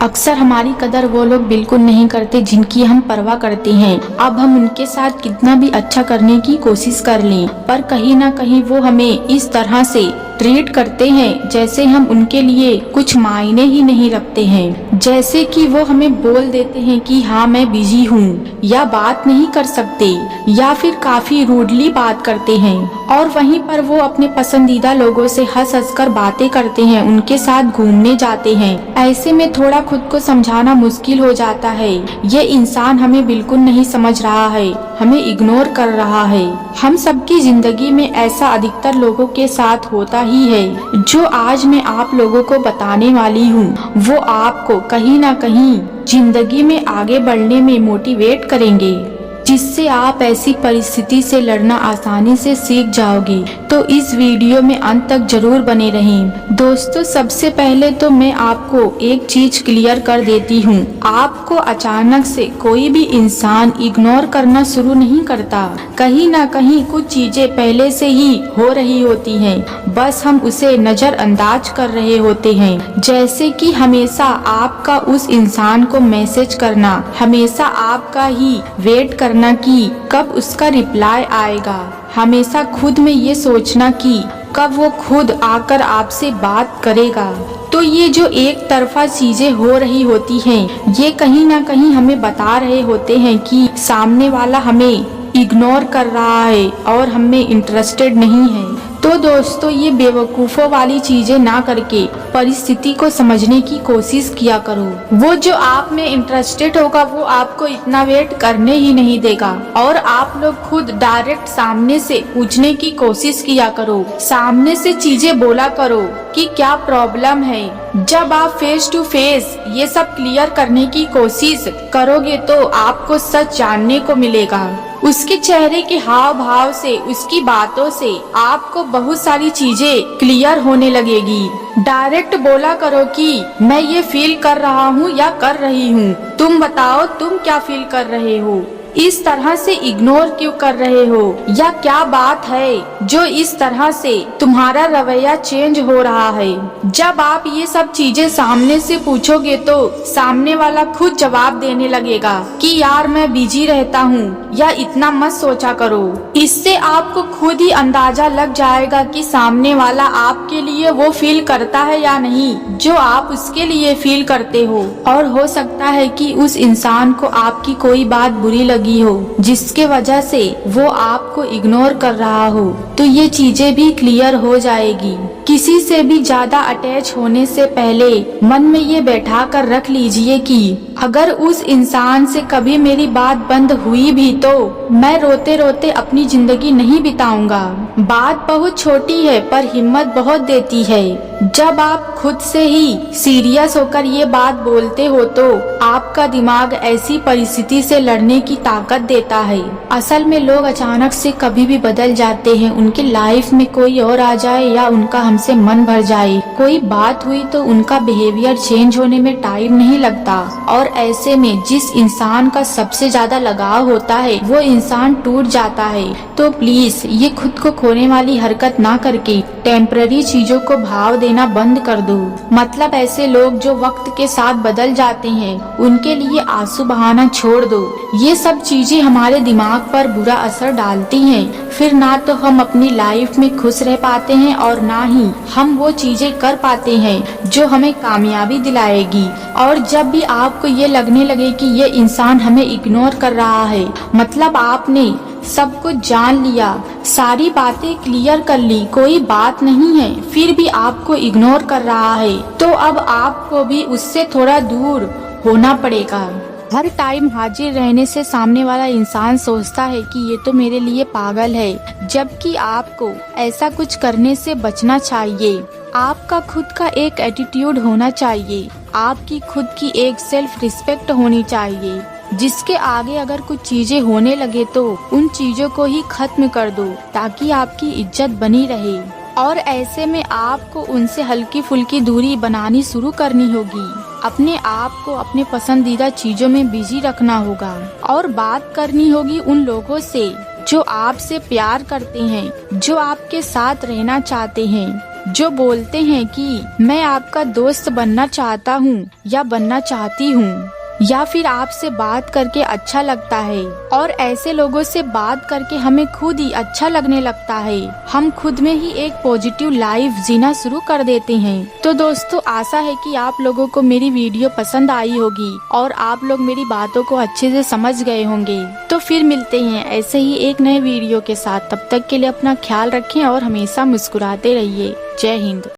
अक्सर हमारी कदर वो लोग बिल्कुल नहीं करते जिनकी हम परवाह करते हैं। अब हम उनके साथ कितना भी अच्छा करने की कोशिश कर लें, पर कहीं ना कहीं वो हमें इस तरह से ट्रीट करते हैं जैसे हम उनके लिए कुछ मायने ही नहीं रखते हैं। जैसे कि वो हमें बोल देते हैं कि हाँ मैं बिजी हूँ, या बात नहीं कर सकते, या फिर काफी रूडली बात करते हैं। और वहीं पर वो अपने पसंदीदा लोगों से हंस हंस कर बातें करते हैं, उनके साथ घूमने जाते हैं। ऐसे में थोड़ा खुद को समझाना मुश्किल हो जाता है। ये इंसान हमें बिल्कुल नहीं समझ रहा है, हमें इग्नोर कर रहा है। हम सबकी जिंदगी में ऐसा अधिकतर लोगों के साथ होता ही है। जो आज मैं आप लोगों को बताने वाली हूँ वो आपको कहीं ना कहीं जिंदगी में आगे बढ़ने में मोटिवेट करेंगे, जिससे आप ऐसी परिस्थिति से लड़ना आसानी से सीख जाओगे। तो इस वीडियो में अंत तक जरूर बने रहें। दोस्तों, सबसे पहले तो मैं आपको एक चीज क्लियर कर देती हूँ, आपको अचानक से कोई भी इंसान इग्नोर करना शुरू नहीं करता। कहीं ना कहीं कुछ चीजें पहले से ही हो रही होती हैं, बस हम उसे नजरअंदाज कर रहे होते हैं। जैसे कि हमेशा आपका उस इंसान को मैसेज करना, हमेशा आपका ही वेट करना कि कब उसका रिप्लाई आएगा, हमेशा खुद में ये सोचना कि कब वो खुद आकर आपसे बात करेगा। तो ये जो एक तरफा चीजें हो रही होती हैं, ये कहीं ना कहीं हमें बता रहे होते हैं कि सामने वाला हमें इग्नोर कर रहा है और हमें इंटरेस्टेड नहीं है। तो दोस्तों, ये बेवकूफ़ों वाली चीजें ना करके परिस्थिति को समझने की कोशिश किया करो। वो जो आप में इंटरेस्टेड होगा वो आपको इतना वेट करने ही नहीं देगा। और आप लोग खुद डायरेक्ट सामने से पूछने की कोशिश किया करो, सामने से चीजें बोला करो कि क्या प्रॉब्लम है। जब आप फेस टू फेस ये सब क्लियर करने की कोशिश करोगे तो आपको सच जानने को मिलेगा। उसके चेहरे के हाव भाव से, उसकी बातों से आपको बहुत सारी चीजें क्लियर होने लगेगी। डायरेक्ट बोला करो कि मैं ये फील कर रहा हूँ या कर रही हूँ, तुम बताओ तुम क्या फील कर रहे हो, इस तरह से इग्नोर क्यों कर रहे हो, या क्या बात है जो इस तरह से तुम्हारा रवैया चेंज हो रहा है। जब आप ये सब चीजें सामने से पूछोगे तो सामने वाला खुद जवाब देने लगेगा कि यार मैं बिजी रहता हूँ, या इतना मत सोचा करो। इससे आपको खुद ही अंदाजा लग जाएगा कि सामने वाला आपके लिए वो फील करता है या नहीं जो आप उसके लिए फील करते हो। और हो सकता है कि उस इंसान को आपकी कोई बात बुरी लगी हो जिसके वजह से वो आपको इग्नोर कर रहा हो, तो ये चीजें भी क्लियर हो जाएगी। किसी से भी ज्यादा अटैच होने से पहले मन में ये बैठा कर रख लीजिए कि अगर उस इंसान से कभी मेरी बात बंद हुई भी तो मैं रोते रोते अपनी जिंदगी नहीं बिताऊंगा। बात बहुत छोटी है पर हिम्मत बहुत देती है। जब आप खुद से ही सीरियस होकर ये बात बोलते हो तो आपका दिमाग ऐसी परिस्थिति से लड़ने की ताकत देता है। असल में लोग अचानक से कभी भी बदल जाते हैं, उनकी लाइफ में कोई और आ जाए या उनका हमसे मन भर जाए, कोई बात हुई तो उनका बिहेवियर चेंज होने में टाइम नहीं लगता। और ऐसे में जिस इंसान का सबसे ज्यादा लगाव होता है वो इंसान टूट जाता है। तो प्लीज ये खुद को खोने वाली हरकत ना करके टेम्पररी चीजों को भाव देना बंद कर दो। मतलब ऐसे लोग जो वक्त के साथ बदल जाते हैं उनके लिए आंसू बहाना छोड़ दो। ये सब चीजें हमारे दिमाग पर बुरा असर डालती हैं। फिर ना तो हम अपनी लाइफ में खुश रह पाते हैं और ना ही हम वो चीजें कर पाते हैं जो हमें कामयाबी दिलाएगी। और जब भी आपको ये लगने लगे कि ये इंसान हमें इग्नोर कर रहा है, मतलब आपने सब कुछ जान लिया, सारी बातें क्लियर कर ली, कोई बात नहीं है, फिर भी आपको इग्नोर कर रहा है, तो अब आपको भी उससे थोड़ा दूर होना पड़ेगा। हर टाइम हाजिर रहने से सामने वाला इंसान सोचता है कि ये तो मेरे लिए पागल है, जबकि आपको ऐसा कुछ करने से बचना चाहिए। आपका खुद का एक एटीट्यूड होना चाहिए, आपकी खुद की एक सेल्फ रिस्पेक्ट होनी चाहिए, जिसके आगे अगर कुछ चीजें होने लगे तो उन चीजों को ही खत्म कर दो ताकि आपकी इज्जत बनी रहे। और ऐसे में आपको उनसे हल्की फुल्की दूरी बनानी शुरू करनी होगी। अपने आप को अपने पसंदीदा चीजों में बिजी रखना होगा और बात करनी होगी उन लोगों से जो आपसे प्यार करते हैं, जो आपके साथ रहना चाहते हैं। जो बोलते हैं कि मैं आपका दोस्त बनना चाहता हूँ या बनना चाहती हूँ, या फिर आपसे बात करके अच्छा लगता है, और ऐसे लोगों से बात करके हमें खुद ही अच्छा लगने लगता है। हम खुद में ही एक पॉजिटिव लाइफ जीना शुरू कर देते हैं। तो दोस्तों, आशा है कि आप लोगों को मेरी वीडियो पसंद आई होगी और आप लोग मेरी बातों को अच्छे से समझ गए होंगे। तो फिर मिलते हैं ऐसे ही एक नए वीडियो के साथ। तब तक के लिए अपना ख्याल रखें और हमेशा मुस्कुराते रहिए। जय हिंद।